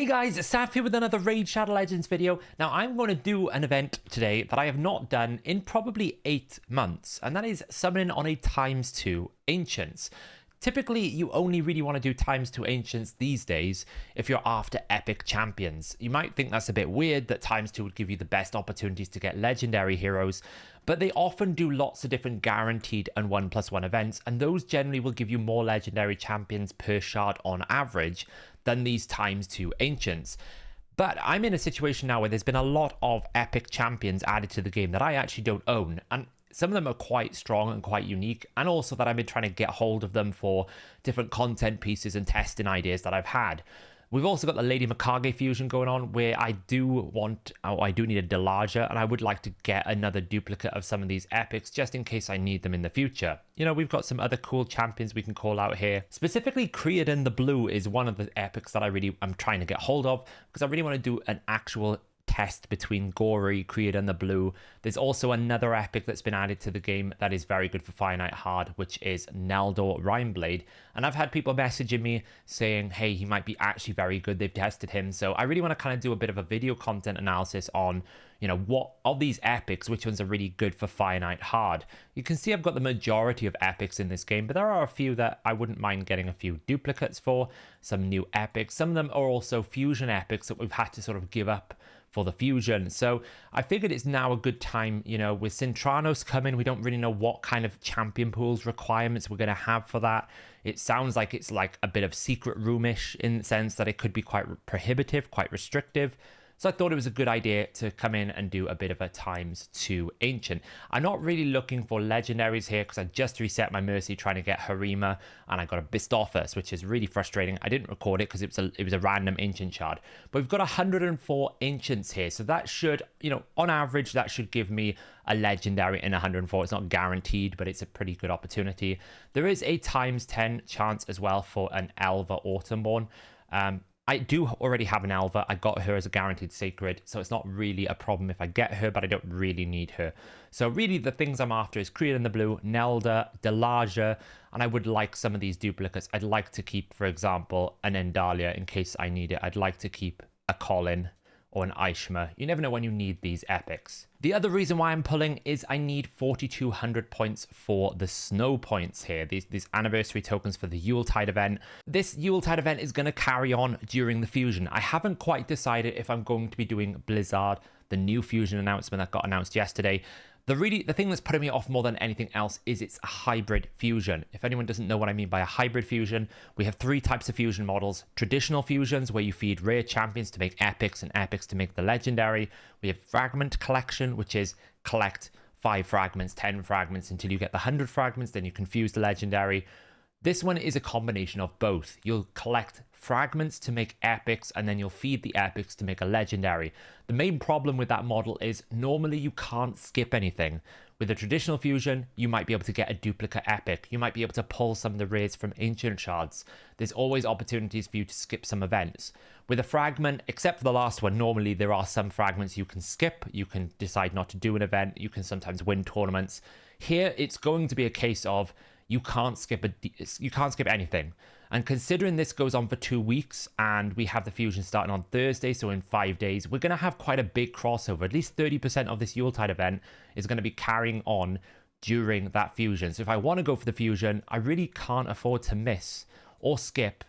guys, Saf here with another Raid Shadow Legends video. Now I'm going to do an event today that I have not done in probably 8 months, and that is summoning on a ×2 Ancients. Typically, you only really want to do ×2 Ancients these days if you're after epic champions. You might think that's a bit weird that ×2 would give you the best opportunities to get legendary heroes, but they often do lots of different guaranteed and 1+1 events, and those generally will give you more legendary champions per shard on average than these ×2 Ancients. But I'm in a situation now where there's been a lot of epic champions added to the game that I actually don't own, and some of them are quite strong and quite unique, and also that I've been trying to get hold of them for different content pieces and testing ideas that I've had. We've also got the Lady Mikage fusion going on, where I do need a Delager, and I would like to get another duplicate of some of these epics just in case I need them in the future. You know, we've got some other cool champions we can call out here. Specifically, Creedon the Blue is one of the epics that I'm trying to get hold of, because I really want to do an actual test between Gory, Creedon the Blue. There's also another epic that's been added to the game that is very good for Fire Knight Hard, which is Neldor Rhineblade. And I've had people messaging me saying, hey, he might be actually very good. They've tested him. So I really want to kind of do a bit of a video content analysis on, you know, what of these epics, which ones are really good for Fire Knight Hard. You can see I've got the majority of epics in this game, but there are a few that I wouldn't mind getting a few duplicates for, some new epics. Some of them are also fusion epics that we've had to sort of give up for the fusion. So I figured it's now a good time, you know, with Cintranos coming, we don't really know what kind of champion pools requirements we're going to have for that. It sounds like it's like a bit of secret roomish in the sense that it could be quite prohibitive, quite restrictive. So I thought it was a good idea to come in and do a bit of a ×2 Ancient. I'm not really looking for legendaries here because I just reset my Mercy trying to get Harima, and I got a Bistophus, which is really frustrating. I didn't record it because it was a random Ancient shard. But we've got 104 Ancients here, so that should, you know, on average, that should give me a legendary in 104. It's not guaranteed, but it's a pretty good opportunity. There is a ×10 chance as well for an Elva Autumnborn. I do already have an Elva. I got her as a guaranteed sacred, so it's not really a problem if I get her, but I don't really need her. So really the things I'm after is Creedon the Blue, Nelda, Delager, and I would like some of these duplicates. I'd like to keep, for example, an Endalia in case I need it. I'd like to keep a Colin or an Aishma. You never know when you need these epics. The other reason why I'm pulling is I need 4,200 points for the snow points here, these anniversary tokens for the Yuletide event. This Yuletide event is going to carry on during the fusion. I haven't quite decided if I'm going to be doing Blizzard, the new fusion announcement that got announced yesterday. The thing that's putting me off more than anything else is it's a hybrid fusion. If anyone doesn't know what I mean by a hybrid fusion, we have 3 types of fusion models. Traditional fusions, where you feed rare champions to make epics and epics to make the legendary. We have fragment collection, which is collect 5 fragments, 10 fragments until you get the 100 fragments, then you can fuse the legendary. This one is a combination of both. You'll collect fragments to make epics, and then you'll feed the epics to make a legendary. The main problem with that model is normally you can't skip anything. With a traditional fusion, you might be able to get a duplicate epic. You might be able to pull some of the rares from ancient shards. There's always opportunities for you to skip some events. With a fragment, except for the last one, normally there are some fragments you can skip. You can decide not to do an event. You can sometimes win tournaments. Here, it's going to be a case of you can't skip anything. And considering this goes on for 2 weeks and we have the fusion starting on Thursday, so in 5 days, we're going to have quite a big crossover. At least 30% of this Yuletide event is going to be carrying on during that fusion. So if I want to go for the fusion, I really can't afford to miss or skip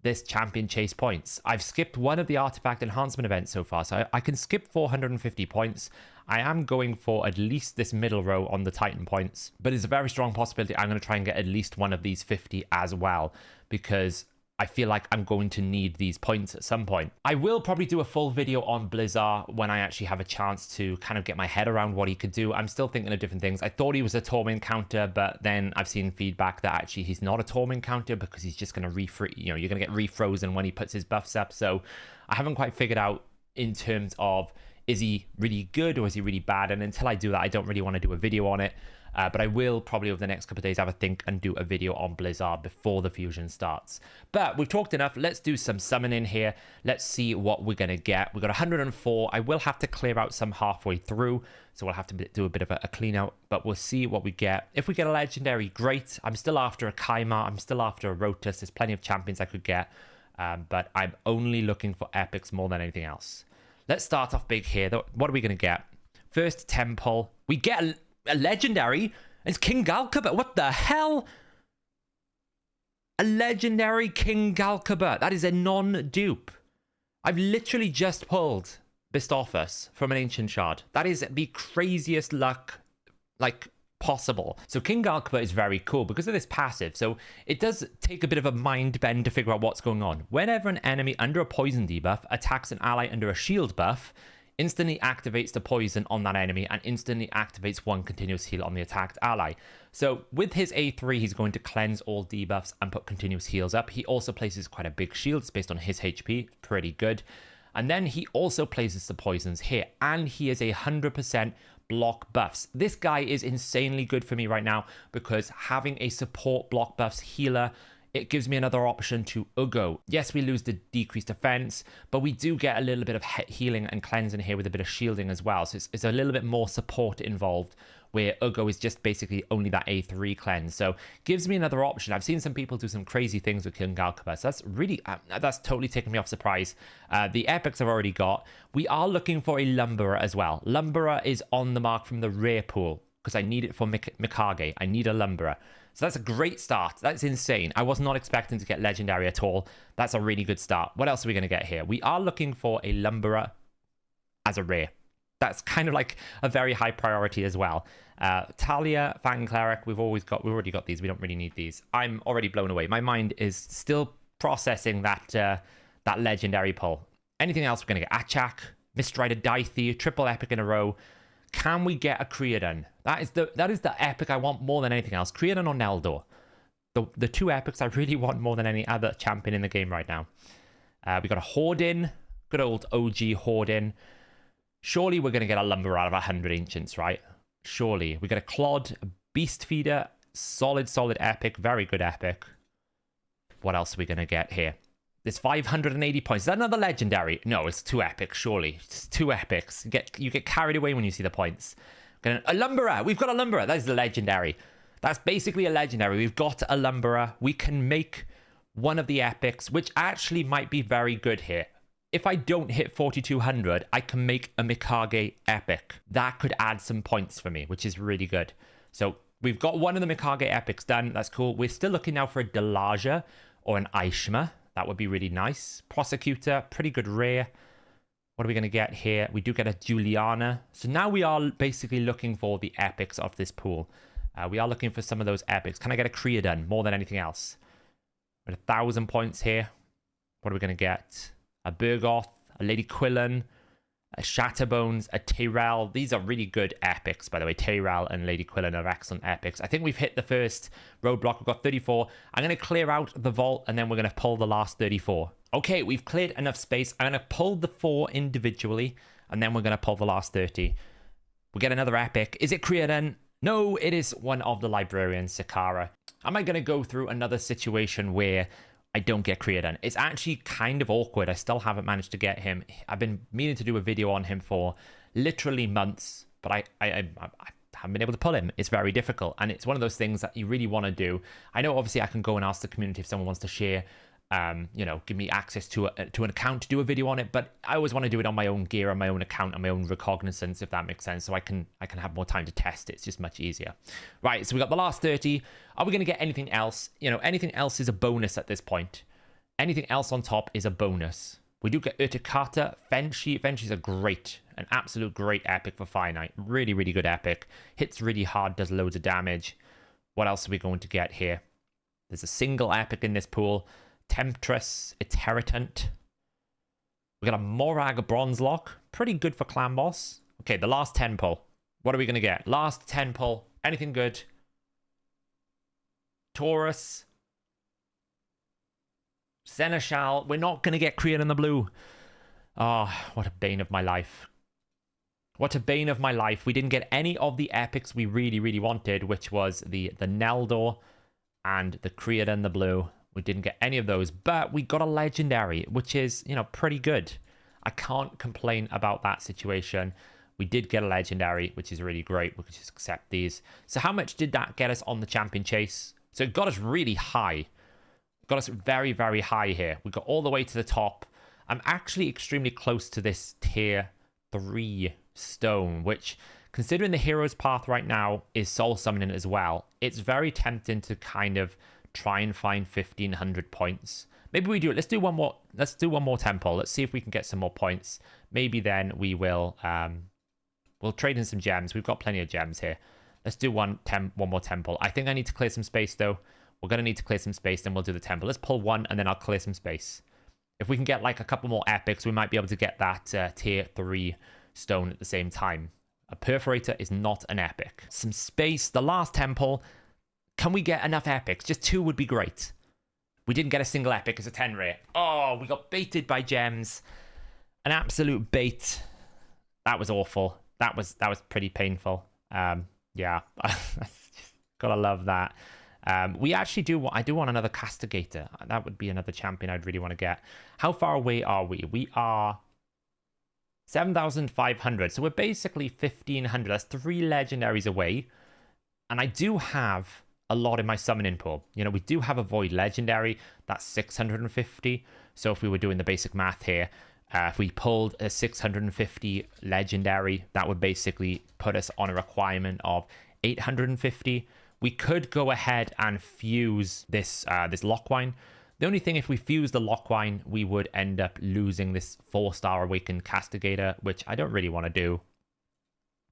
this champion chase points. I've skipped one of the artifact enhancement events so far, so I can skip 450 points. I am going for at least this middle row on the Titan points, but it's a very strong possibility I'm going to try and get at least one of these 50 as well, because I feel like I'm going to need these points at some point. I will probably do a full video on Blizzard when I actually have a chance to kind of get my head around what he could do. I'm still thinking of different things. I thought he was a Tormin counter, but then I've seen feedback that actually he's not a Tormin counter because he's just going to you're going to get refrozen when he puts his buffs up. So I haven't quite figured out in terms of, is he really good or is he really bad? And until I do that, I don't really want to do a video on it. But I will probably over the next couple of days have a think and do a video on Blizzard before the fusion starts. But we've talked enough. Let's do some summoning here. Let's see what we're going to get. We've got 104. I will have to clear out some halfway through, so we'll have to do a bit of a clean out, but we'll see what we get. If we get a legendary, great. I'm still after a Kaima. I'm still after a Rotus. There's plenty of champions I could get. But I'm only looking for epics more than anything else. Let's start off big here. What are we going to get? First temple. We get a legendary. It's King Galkabert. What the hell? A legendary King Galkabert. That is a non-dupe. I've literally just pulled Bistophus from an Ancient Shard. That is the craziest luck, like, possible. So King Galkabert is very cool because of this passive. So it does take a bit of a mind bend to figure out what's going on. Whenever an enemy under a poison debuff attacks an ally under a shield buff, instantly activates the poison on that enemy and instantly activates one continuous heal on the attacked ally. So with his A3, he's going to cleanse all debuffs and put continuous heals up. He also places quite a big shield. It's based on his HP. Pretty good. And then he also places the poisons here. And he is 100% block buffs. This guy is insanely good for me right now because having a support block buffs healer, it gives me another option to Ugo. Yes, we lose the decreased defense, but we do get a little bit of healing and cleansing here with a bit of shielding as well. So it's a little bit more support involved, where Ugo is just basically only that A3 cleanse. So gives me another option. I've seen some people do some crazy things with King Galkabert. So that's really, that's totally taken me off surprise. The epics I've already got. We are looking for a Lumberer as well. Lumberer is on the mark from the rare pool because I need it for Mikage. I need a Lumberer. So that's a great start. That's insane. I was not expecting to get legendary at all. That's a really good start. What else are we going to get here? We are looking for a Lumberer as a rare. That's kind of like a very high priority as well. Talia, Fang Cleric, we've already got these. We don't really need these. I'm already blown away. My mind is still processing that that legendary pull. Anything else we're going to get? Achak, Mistrider Daithi, triple epic in a row. Can we get a Creodon? That is the epic I want more than anything else. Creodon or Neldor. The two epics I really want more than any other champion in the game right now. We got a Hordin. Good old OG Hordin. Surely we're going to get a Lumberer out of 100 Ancients, right? Surely. We got a Clod, a Beast Feeder. Solid epic. Very good epic. What else are we going to get here? There's 580 points. Is that another legendary? No, it's two epics, surely. It's two epics. You get carried away when you see the points. A Lumberer. We've got a Lumberer. That is the legendary. That's basically a legendary. We've got a Lumberer. We can make one of the epics, which actually might be very good here. If I don't hit 4200, I can make a Mikage epic. That could add some points for me, which is really good. So we've got one of the Mikage epics done. That's cool. We're still looking now for a Delaja or an Aishma. That would be really nice. Prosecutor, pretty good rare. What are we going to get here? We do get a Juliana. So now we are basically looking for the epics of this pool. We are looking for some of those epics. Can I get a Creodon more than anything else? We're at 1,000 points here. What are we going to get? A Burgoth, a Lady Quillen, a Shatterbones, a Tyrell. These are really good epics, by the way. Tyrell and Lady Quillen are excellent epics. I think we've hit the first roadblock. We've got 34. I'm going to clear out the vault, and then we're going to pull the last 34. Okay, we've cleared enough space. I'm going to pull the 4 individually, and then we're going to pull the last 30. We get another epic. Is it Creodon? No, it is one of the librarians, Sakara. Am I going to go through another situation where I don't get Creodon? It's actually kind of awkward. I still haven't managed to get him. I've been meaning to do a video on him for literally months, but I haven't been able to pull him. It's very difficult, and it's one of those things that you really want to do. I know obviously I can go and ask the community if someone wants to share, give me access to an account to do a video on it, but I always want to do it on my own gear, on my own account, on my own recognizance, if that makes sense, so I can have more time to test it. It's just much easier. Right, so we got the last 30. Are we going to get anything else? Anything else is a bonus at this point. Anything else on top is a bonus. We do get Urtikata, Fenshi. Fenshi's an absolute great epic for Fire Knight. Really, really good epic. Hits really hard, does loads of damage. What else are we going to get here? There's a single epic in this pool. Temptress, Iterritant. We got a Morag Bronze Lock. Pretty good for Clan Boss. Okay, the last 10 pull. What are we going to get? Last 10 pull. Anything good? Taurus. Seneschal. We're not going to get Creon in the blue. Oh, what a bane of my life. What a bane of my life. We didn't get any of the epics we really, really wanted, which was the Neldor and the Creodon the blue. We didn't get any of those, but we got a legendary, which is, pretty good. I can't complain about that situation. We did get a legendary, which is really great. We could just accept these. So how much did that get us on the champion chase? So it got us really high. got us very, very high here. We got all the way to the top. I'm actually extremely close to this tier 3 stone, which, considering the hero's path right now is soul summoning as well, it's very tempting to kind of try and find 1500 points. Maybe we do it. Let's do one more temple. Let's see if we can get some more points. Maybe then we will we'll trade in some gems. We've got plenty of gems here. Let's do one more temple. I think I need to clear some space though. We're going to need to clear some space, then we'll do the temple. Let's pull one and then I'll clear some space. If we can get like a couple more epics, we might be able to get that tier 3 stone at the same time. A perforator is not an epic. Some space. The last temple. Can we get enough epics? Just 2 would be great. We didn't get a single epic as a 10 rare. Oh, we got baited by gems. An absolute bait. That was awful. That was pretty painful. Yeah, gotta love that. We actually I do want another castigator. That would be another champion I'd really want to get. How far away are we? We are 7,500. So we're basically 1,500. That's 3 legendaries away. And I do have a lot in my summoning pool. You know, we do have a void legendary. That's 650. So if we were doing the basic math here, if we pulled a 650 legendary, that would basically put us on a requirement of 850. We could go ahead and fuse this Lockwine. The only thing, if we fuse the Lockwine, we would end up losing this 4-star awakened castigator, which I don't really want to do.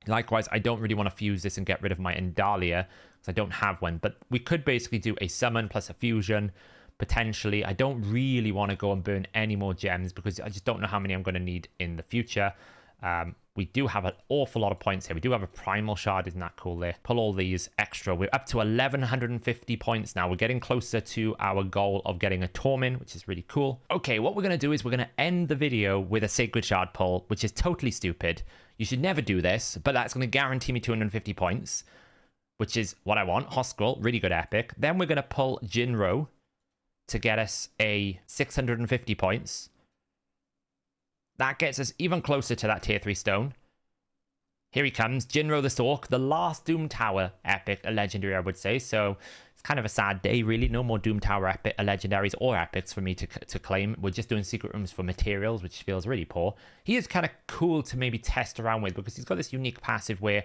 Likewise, I don't really want to fuse this and get rid of my Endalia, because I don't have one. But we could basically do a summon plus a fusion, potentially. I don't really want to go and burn any more gems, because I just don't know how many I'm going to need in the future. We do have an awful lot of points here. We do have a primal shard. Isn't that cool there? Pull all these extra. We're up to 1,150 points now. We're getting closer to our goal of getting a Tormin, which is really cool. Okay, what we're going to do is we're going to end the video with a sacred shard pull, which is totally stupid. You should never do this, but that's going to guarantee me 250 points, which is what I want. Hoskrul, really good epic. Then we're going to pull Jinro to get us a 650 points. That gets us even closer to that tier 3 stone. Here he comes, Jinro the Stork, the last Doom Tower epic, a legendary, I would say. So it's kind of a sad day, really. No more Doom Tower epic, legendaries or epics for me to claim. We're just doing secret rooms for materials, which feels really poor. He is kind of cool to maybe test around with, because he's got this unique passive where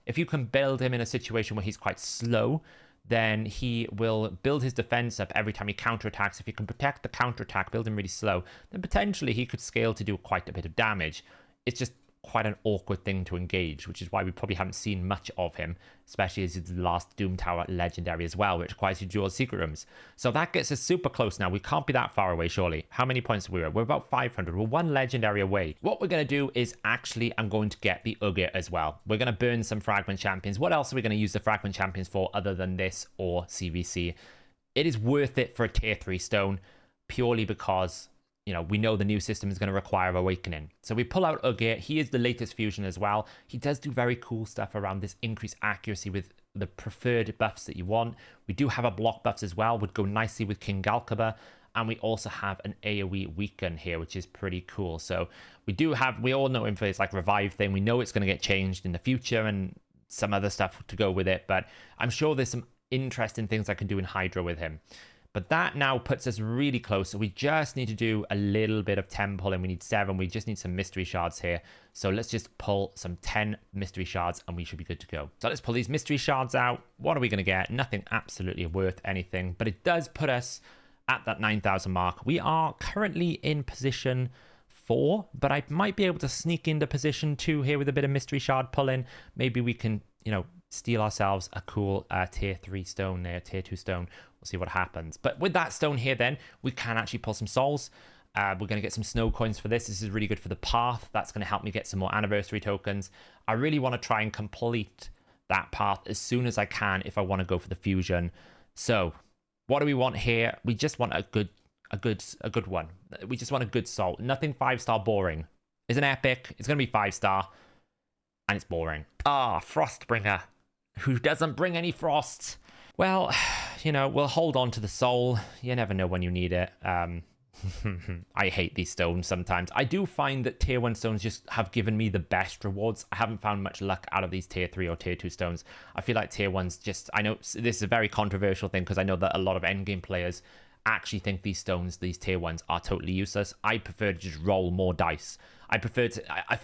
if you can build him in a situation where he's quite slow, then he will build his defense up every time he counterattacks. If you can protect the counterattack, build him really slow, then potentially he could scale to do quite a bit of damage. It's just quite an awkward thing to engage, which is why we probably haven't seen much of him, especially as the last Doom Tower legendary as well, which requires you to do all secret rooms. So that gets us super close now. We can't be that far away, surely. How many points are we at? We're about 500. We're 1 legendary away. What we're going to do is actually, I'm going to get the Ugge as well. We're going to burn some fragment champions. What else are we going to use the fragment champions for other than this or CVC? It is worth it for a tier 3 stone, purely because, you know, we know the new system is going to require awakening. So we pull out Ugge. He is the latest fusion as well. He does do very cool stuff around this increased accuracy with the preferred buffs that you want. We do have a block buffs as well, would go nicely with King Galkaba. And we also have an AoE weaken here, which is pretty cool. So we all know him for this like revive thing. We know it's going to get changed in the future and some other stuff to go with it. But I'm sure there's some interesting things I can do in Hydra with him. But that now puts us really close. So we just need to do a little bit of temple, and we need 7. We just need some mystery shards here. So let's just pull some 10 mystery shards and we should be good to go. So let's pull these mystery shards out. What are we going to get? Nothing absolutely worth anything, but it does put us at that 9,000 mark. We are currently in position 4, but I might be able to sneak into position 2 here with a bit of mystery shard pulling. Maybe we can, you know, steal ourselves a cool tier 3 stone there, tier 2 stone. We'll see what happens. But with that stone here, then we can actually pull some souls. We're going to get some snow coins for this. This is really good for the path. That's going to help me get some more anniversary tokens. I really want to try and complete that path as soon as I can if I want to go for the fusion. So what do we want here? We just want a good one. We just want a good soul. Nothing 5-star boring. It's an epic. It's going to be 5-star. And it's boring. Frostbringer. Who doesn't bring any frost? Well, you know, we'll hold on to the soul. You never know when you need it. I hate these stones sometimes. I do find that tier 1 stones just have given me the best rewards. I haven't found much luck out of these tier 3 or tier 2 stones. I feel like tier 1's just... I know this is a very controversial thing because I know that a lot of endgame players actually think these stones, these tier 1s, are totally useless. I prefer to just roll more dice. I feel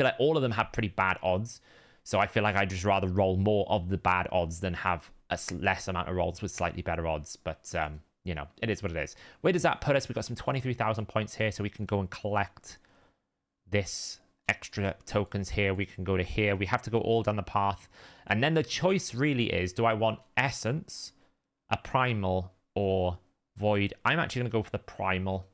like all of them have pretty bad odds. So I feel like I'd just rather roll more of the bad odds than have a less amount of rolls with slightly better odds. But, you know, it is what it is. Where does that put us? We've got some 23,000 points here, so we can go and collect this extra tokens here. We can go to here. We have to go all down the path. And then the choice really is, do I want Essence, a Primal, or Void? I'm actually going to go for the Primal.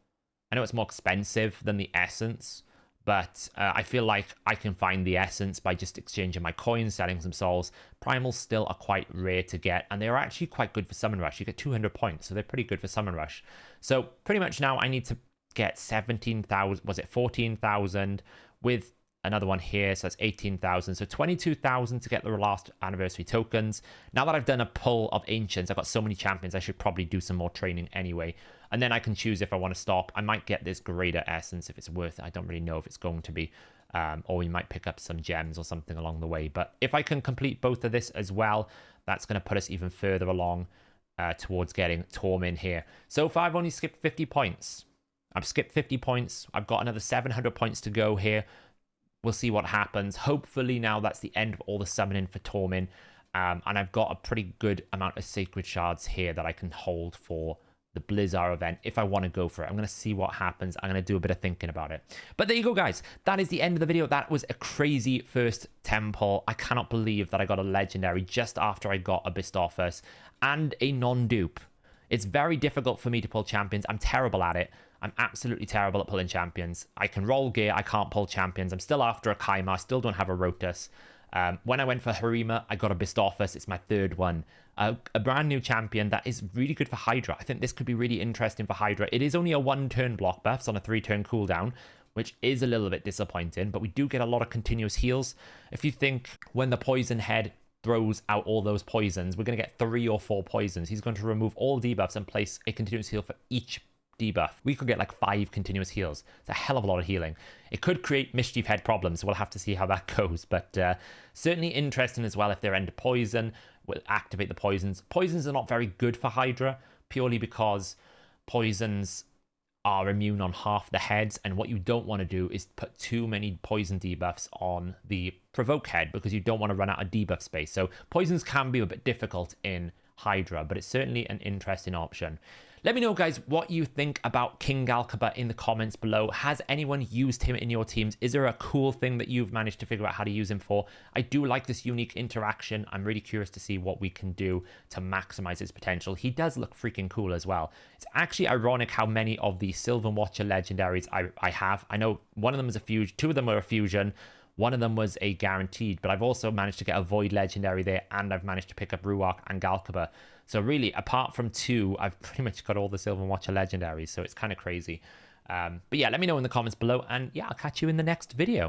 I know it's more expensive than the Essence, but I feel like I can find the Essence by just exchanging my coins, selling some souls. Primals still are quite rare to get, and they're actually quite good for Summon Rush. You get 200 points, so they're pretty good for Summon Rush. So pretty much now I need to get 17,000, was it 14,000 with another one here, so that's 18,000. So 22,000 to get the last anniversary tokens. Now that I've done a pull of Ancients, I've got so many champions, I should probably do some more training anyway. And then I can choose if I want to stop. I might get this greater essence if it's worth it. I don't really know if it's going to be. Or we might pick up some gems or something along the way. But if I can complete both of this as well, that's going to put us even further along towards getting Tormin here. So far, I've only skipped 50 points. I've skipped 50 points. I've got another 700 points to go here. We'll see what happens. Hopefully now that's the end of all the summoning for Tormin. And I've got a pretty good amount of sacred shards here that I can hold for the Blizzard event if I want to go for it. I'm going to see what happens. I'm going to do a bit of thinking about it. But there you go, guys. That is the end of the video. That was a crazy first temple. I cannot believe that I got a legendary just after I got a Bistophus and a non-dupe. It's very difficult for me to pull champions. I'm terrible at it. I'm absolutely terrible at pulling champions. I can roll gear. I can't pull champions. I'm still after a Kaima. I still don't have a Rotus. When I went for Harima, I got a Bistophus. It's my third one. A brand new champion that is really good for Hydra. I think this could be really interesting for Hydra. It is only a 1-turn block buff. It's on a 3-turn cooldown, which is a little bit disappointing. But we do get a lot of continuous heals. If you think when the Poison Head throws out all those poisons, we're going to get 3 or 4 poisons. He's going to remove all debuffs and place a continuous heal for each debuff. We could get like 5 continuous heals. It's a hell of a lot of healing. It could create Mischief Head problems, so we'll have to see how that goes. But certainly interesting as well if they're into poison. We'll activate the poisons. Poisons are not very good for Hydra, purely because poisons are immune on half the heads, and what you don't want to do is put too many poison debuffs on the provoke head, because you don't want to run out of debuff space. So poisons can be a bit difficult in Hydra, but it's certainly an interesting option. Let me know, guys, what you think about King Galkaba in the comments below. Has anyone used him in your teams? Is there a cool thing that you've managed to figure out how to use him for? I do like this unique interaction. I'm really curious to see what we can do to maximize his potential. He does look freaking cool as well. It's actually ironic how many of the Sylvan Watcher legendaries I have. I know one of them is a fusion, 2 of them were a fusion. One of them was a guaranteed, but I've also managed to get a Void legendary there, and I've managed to pick up Ruark and Galkaba. So really, apart from 2, I've pretty much got all the Sylvan Watcher legendaries, so it's kind of crazy. But yeah, let me know in the comments below, and yeah, I'll catch you in the next video.